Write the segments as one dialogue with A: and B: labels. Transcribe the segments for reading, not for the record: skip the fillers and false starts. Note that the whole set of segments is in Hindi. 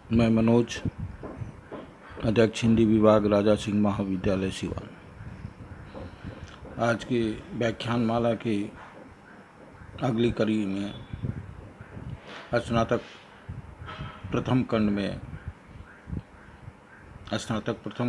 A: मैं मनोज, अध्यक्ष हिंदी विभाग, राजा सिंह महाविद्यालय सिवान। आज के व्याख्यान माला के अगली कड़ी में स्नातक प्रथम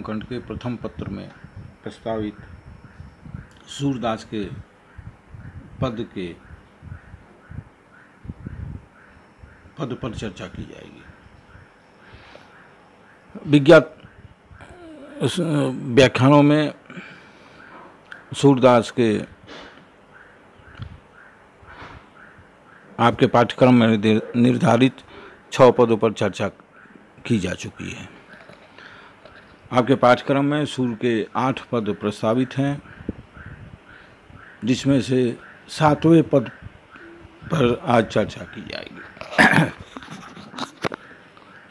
A: खंड के प्रथम पत्र में प्रस्तावित सूरदास के पद पर चर्चा की जाएगी। विज्ञात व्याख्यानों में सूरदास के आपके पाठ्यक्रम में निर्धारित 6 पदों पर चर्चा की जा चुकी है। आपके पाठ्यक्रम में सूर के 8 पद प्रस्तावित हैं, जिसमें से 7वें पद पर आज चर्चा की जाएगी।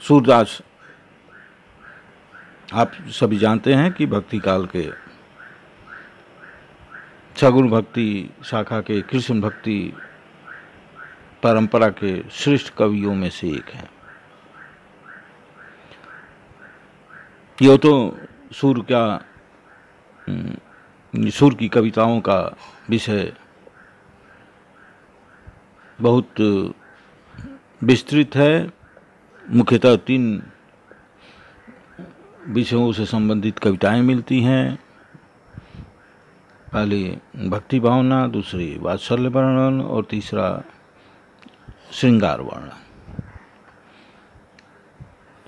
A: सूरदास आप सभी जानते हैं कि भक्ति काल के सगुण भक्ति शाखा के कृष्ण भक्ति परंपरा के श्रेष्ठ कवियों में से एक हैं। यो तो सूर की कविताओं का विषय बहुत विस्तृत है। मुख्यतः 3 विषयों से संबंधित कविताएं मिलती हैं। पहली भक्ति भावना, दूसरी वात्सल्य वर्णन और तीसरा श्रृंगार वर्णन।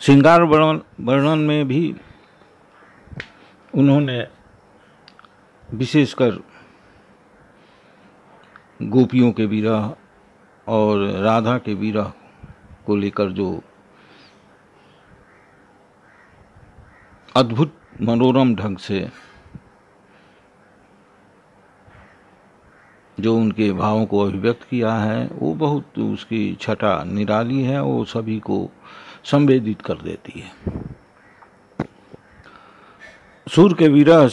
A: श्रृंगार वर्णन में भी उन्होंने विशेषकर गोपियों के विरह और राधा के विरह को लेकर जो अद्भुत मनोरम ढंग से जो उनके भावों को अभिव्यक्त किया है, वो बहुत उसकी छटा निराली है, वो सभी को संवेदित कर देती है। सूर के विरह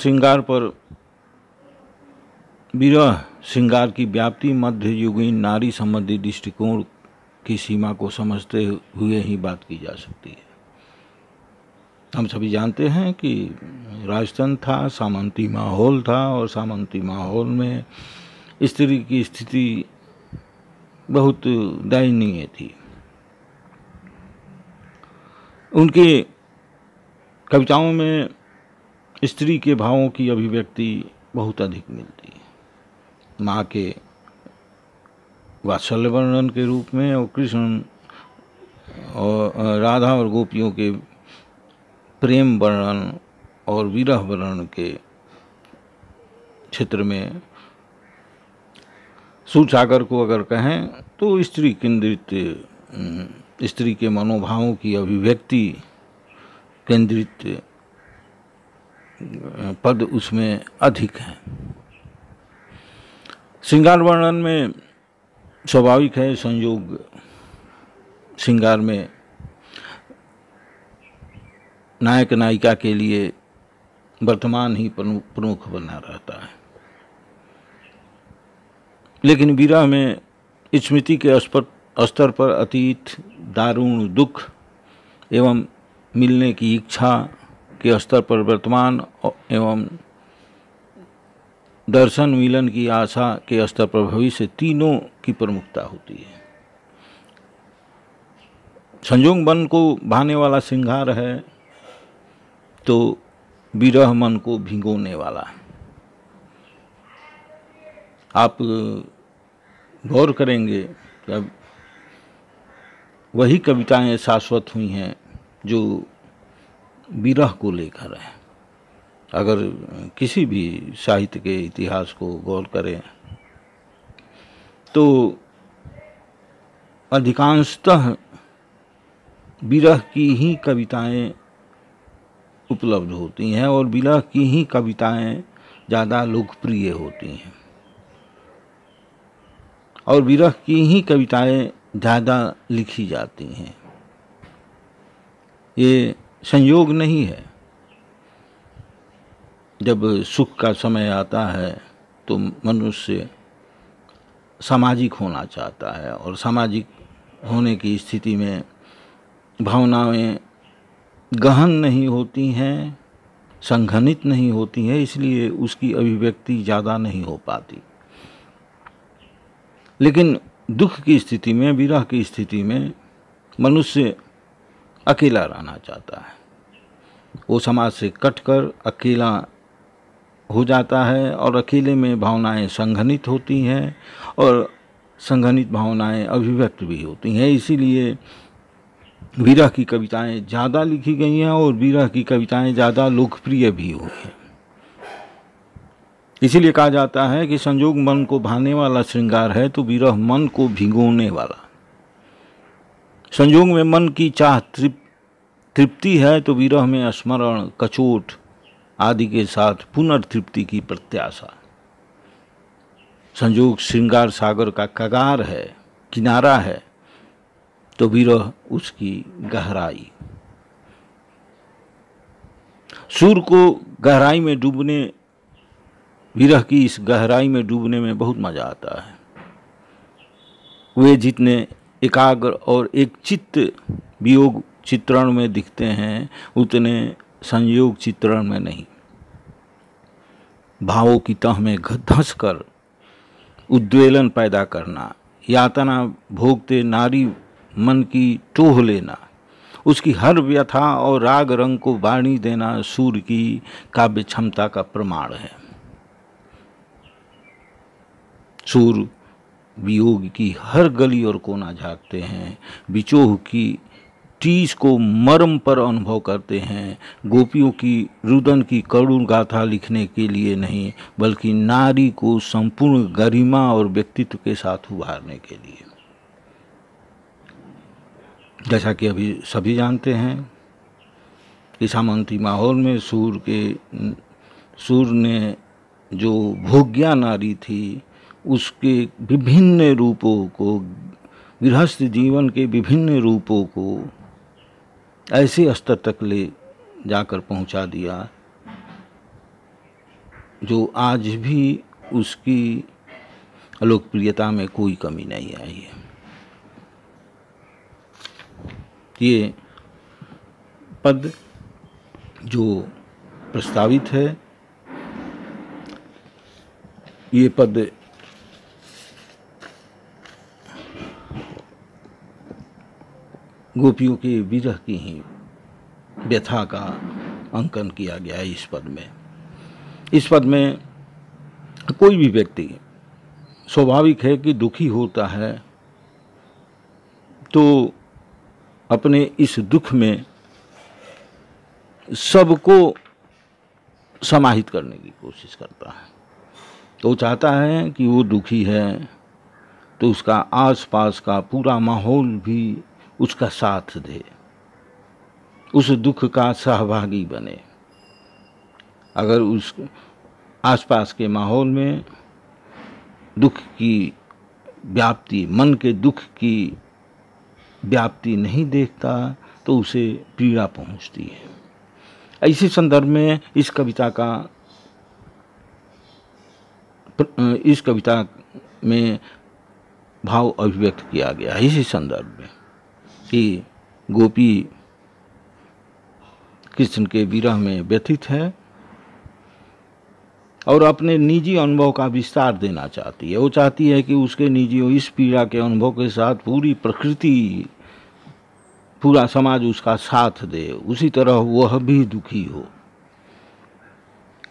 A: श्रृंगार की व्याप्ति मध्ययुगीन नारी संबंधी दृष्टिकोण की सीमा को समझते हुए ही बात की जा सकती है। हम सभी जानते हैं कि राजतंत्र था, सामंती माहौल था, और सामंती माहौल में स्त्री की स्थिति बहुत दयनीय थी। उनकी कविताओं में स्त्री के भावों की अभिव्यक्ति बहुत अधिक मिलती है। माँ के वात्सल्य वर्णन के रूप में और कृष्ण और राधा और गोपियों के प्रेम वर्णन और विरह वर्णन के क्षेत्र में सूरसागर को अगर कहें तो स्त्री केंद्रित, स्त्री के मनोभावों की अभिव्यक्ति केंद्रित पद उसमें अधिक हैं। श्रृंगार वर्णन में स्वाभाविक है संयोग श्रृंगार में नायक नायिका के लिए वर्तमान ही प्रमुख बना रहता है, लेकिन विरह में स्मृति के स्तर पर अतीत, दारुण दुख एवं मिलने की इच्छा के स्तर पर वर्तमान एवं दर्शन मिलन की आशा के स्तर पर भविष्य, तीनों की प्रमुखता होती है। संयोग मन को भाने वाला श्रृंगार है तो विरह मन को भिगोने वाला। आप गौर करेंगे कि अब वही कविताएं शाश्वत हुई हैं जो विरह को लेकर है। अगर किसी भी साहित्य के इतिहास को गौर करें तो अधिकांशतः विरह की ही कविताएं उपलब्ध होती हैं और विरह की ही कविताएं ज़्यादा लोकप्रिय होती हैं और विरह की ही कविताएं ज़्यादा लिखी जाती हैं। ये संयोग नहीं है। जब सुख का समय आता है तो मनुष्य सामाजिक होना चाहता है और सामाजिक होने की स्थिति में भावनाएं गहन नहीं होती हैं, संघनित नहीं होती हैं, इसलिए उसकी अभिव्यक्ति ज़्यादा नहीं हो पाती। लेकिन दुख की स्थिति में, विरह की स्थिति में मनुष्य अकेला रहना चाहता है। वो समाज से कटकर अकेला हो जाता है और अकेले में भावनाएं संघनित होती हैं और संघनित भावनाएं अभिव्यक्त भी होती हैं। इसीलिए विरह की कविताएं ज़्यादा लिखी गई हैं और विरह की कविताएं ज़्यादा लोकप्रिय भी हुई हैं। इसीलिए कहा जाता है कि संयोग मन को भाने वाला श्रृंगार है तो विरह मन को भिगोने वाला। संयोग में मन की चाह तृप्ति है तो विरह में स्मरण, कचोट आदि के साथ पुनर्तृप्ति की प्रत्याशा। संयोग श्रृंगार सागर का कगार है, किनारा है, तो विरह उसकी गहराई। सूर्य को गहराई में डूबने, विरह की इस गहराई में डूबने में बहुत मजा आता है। वे जितने एकाग्र और एक चित्त वियोग चित्रण में दिखते हैं उतने संयोग चित्रण में नहीं। भावों की तह में धंस कर उद्वेलन पैदा करना, यातना भोगते नारी मन की टोह लेना, उसकी हर व्यथा और राग रंग को वाणी देना सूर्य की काव्य क्षमता का प्रमाण है। सूर्य वियोग की हर गली और कोना झांकते हैं, विचोह की टीस को मर्म पर अनुभव करते हैं, गोपियों की रुदन की करुण गाथा लिखने के लिए नहीं बल्कि नारी को संपूर्ण गरिमा और व्यक्तित्व के साथ उभारने के लिए। जैसा कि अभी सभी जानते हैं कि सामंती माहौल में सूर्य ने जो भोग्या नारी थी उसके विभिन्न रूपों को, गृहस्थ जीवन के विभिन्न रूपों को ऐसे स्तर तक ले जाकर पहुंचा दिया जो आज भी उसकी लोकप्रियता में कोई कमी नहीं आई है। ये पद जो प्रस्तावित है, ये पद गोपियों के विरह की ही व्यथा का अंकन किया गया है इस पद में। इस पद में कोई भी व्यक्ति स्वाभाविक है कि दुखी होता है तो अपने इस दुख में सबको समाहित करने की कोशिश करता है। तो चाहता है कि वो दुखी है तो उसका आसपास का पूरा माहौल भी उसका साथ दे, उस दुख का सहभागी बने। अगर उस आसपास के माहौल में दुख की व्याप्ति, मन के दुख की व्याप्ति नहीं देखता तो उसे पीड़ा पहुंचती है। इसी संदर्भ में इस कविता में भाव अभिव्यक्त किया गया है। इसी संदर्भ में कि गोपी कृष्ण के विरह में व्यथित है और अपने निजी अनुभव का विस्तार देना चाहती है। वो चाहती है कि उसके निजी इस पीड़ा के अनुभव के साथ पूरी प्रकृति, पूरा समाज उसका साथ दे, उसी तरह वह भी दुखी हो।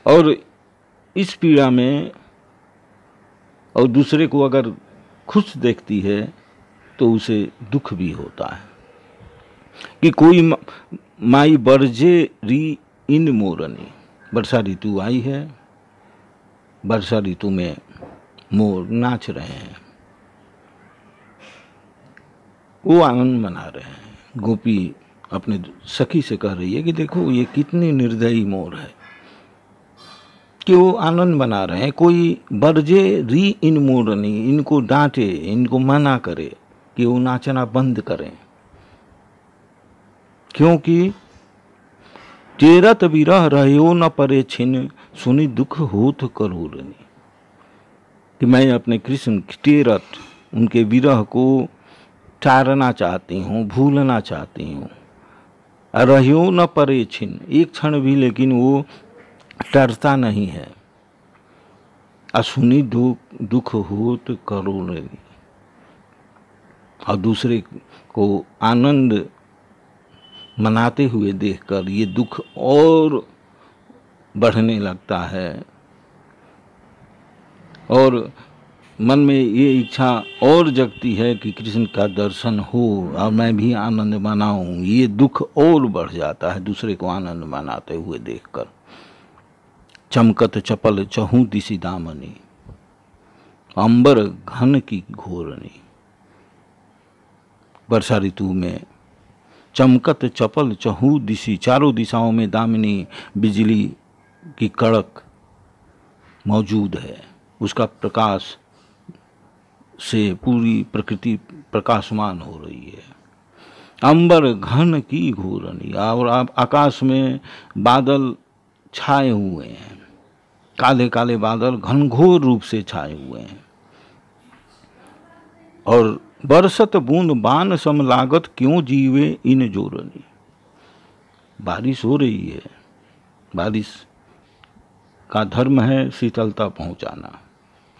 A: और इस पीड़ा में और दूसरे को अगर खुश देखती है तो उसे दुख भी होता है कि कोई माई बरजे री इन मोरनी। वर्षा ऋतु आई है, वर्षा ऋतु में मोर नाच रहे हैं, वो आनंद मना रहे हैं। गोपी अपने सखी से कह रही है कि देखो ये कितनी निर्दयी मोर है कि वो आनंद मना रहे हैं। कोई बरजे री इन मोरनी, इनको डांटे, इनको मना करे कि वो नाचना बंद करें, क्योंकि तेरत विरह रहो न परे छिन, सुनी दुख होत करोरनी। कि मैं अपने कृष्ण तेरत, उनके विरह को टारना चाहती हूँ, भूलना चाहती हूँ। रहियो न परे छिन, एक क्षण भी लेकिन वो टरता नहीं है। असुनी दुख हो तो करो नहीं, और दूसरे को आनंद मनाते हुए देखकर ये दुख और बढ़ने लगता है, और मन में ये इच्छा और जगती है कि कृष्ण का दर्शन हो और मैं भी आनंद मनाऊं। ये दुख और बढ़ जाता है दूसरे को आनंद मनाते हुए देखकर। चमकत चपल चहु दिशि दामनी, अंबर घन की घोरनी। वर्षा ऋतु में चमकत चपल चहु दिशि, चारों दिशाओं में दामिनी बिजली की कड़क मौजूद है। उसका प्रकाश से पूरी प्रकृति प्रकाशमान हो रही है। अंबर घन की घोरनी, और आकाश में बादल छाए हुए हैं, काले काले बादल घनघोर रूप से छाए हुए हैं। और बरसत बूंद बान सम लागत, क्यों जीवे इन जोरनी। बारिश हो रही है, बारिश का धर्म है शीतलता पहुंचाना,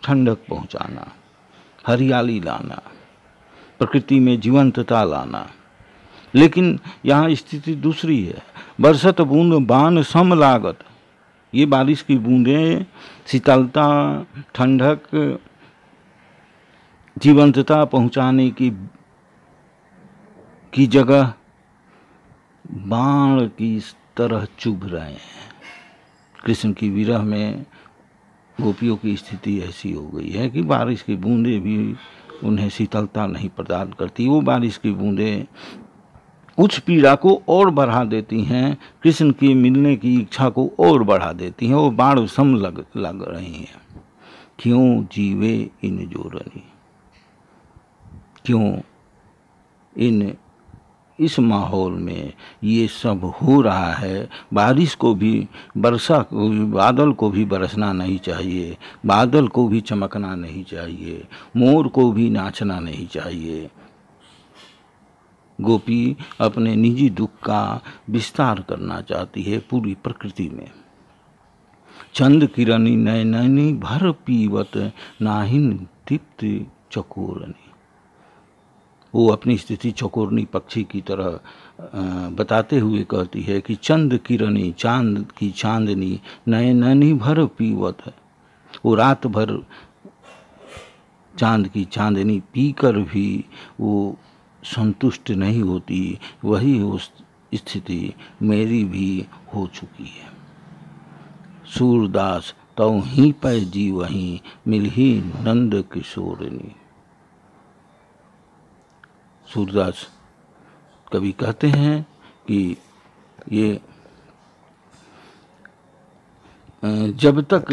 A: ठंडक पहुंचाना, हरियाली लाना, प्रकृति में जीवंतता लाना। लेकिन यहाँ स्थिति दूसरी है। बरसत बूंद बान सम लागत, ये बारिश की बूंदें शीतलता, ठंडक, जीवंतता पहुंचाने की जगह बाण की तरह चुभ रहे हैं। कृष्ण की विरह में गोपियों की स्थिति ऐसी हो गई है कि बारिश की बूंदें भी उन्हें शीतलता नहीं प्रदान करती। वो बारिश की बूंदें उस पीड़ा को और बढ़ा देती हैं, कृष्ण की मिलने की इच्छा को और बढ़ा देती हैं। वो बाण सम लग रही हैं। क्यों जीवे इन जोरनी, क्यों इस माहौल में ये सब हो रहा है। बारिश को भी, वर्षा को भी, बादल को भी बरसना नहीं चाहिए, बादल को भी चमकना नहीं चाहिए, मोर को भी नाचना नहीं चाहिए। गोपी अपने निजी दुख का विस्तार करना चाहती है पूरी प्रकृति में। चंद किरणी नयननी भर पीवत, नाहिन दीप्त चकोरनी। वो अपनी स्थिति चकोरनी पक्षी की तरह बताते हुए कहती है कि चंद किरणी, चांद की चांदनी, नयननी भर पीवत। वो रात भर चांद की चांदनी पीकर भी वो संतुष्ट नहीं होती। वही उस स्थिति मेरी भी हो चुकी है। सूरदास तौ ही पै जी वहीं, मिलही नंद किशोरनी। सूरदास कवि कहते हैं कि ये जब तक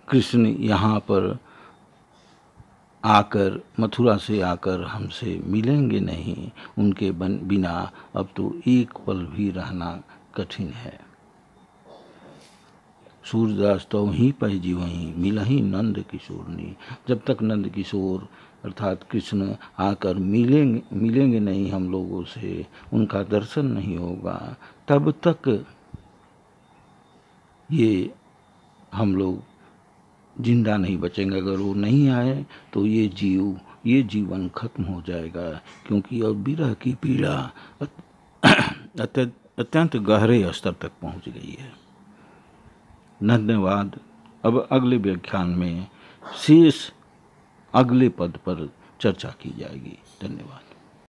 A: कृष्ण यहाँ पर आकर, मथुरा से आकर हमसे मिलेंगे नहीं, उनके बिना अब तो एक पल भी रहना कठिन है। सूरदास तो ही पै जी वहीं, मिलही नंद किशोरनी। जब तक नंद किशोर अर्थात कृष्ण आकर मिलेंगे नहीं हम लोगों से, उनका दर्शन नहीं होगा, तब तक ये हम लोग जिंदा नहीं बचेंगे। अगर वो नहीं आए तो ये जीवन खत्म हो जाएगा, क्योंकि अब विरह की पीड़ा अत्यंत गहरे स्तर तक पहुंच गई है। धन्यवाद। अब अगले व्याख्यान में शेष अगले पद पर चर्चा की जाएगी। धन्यवाद।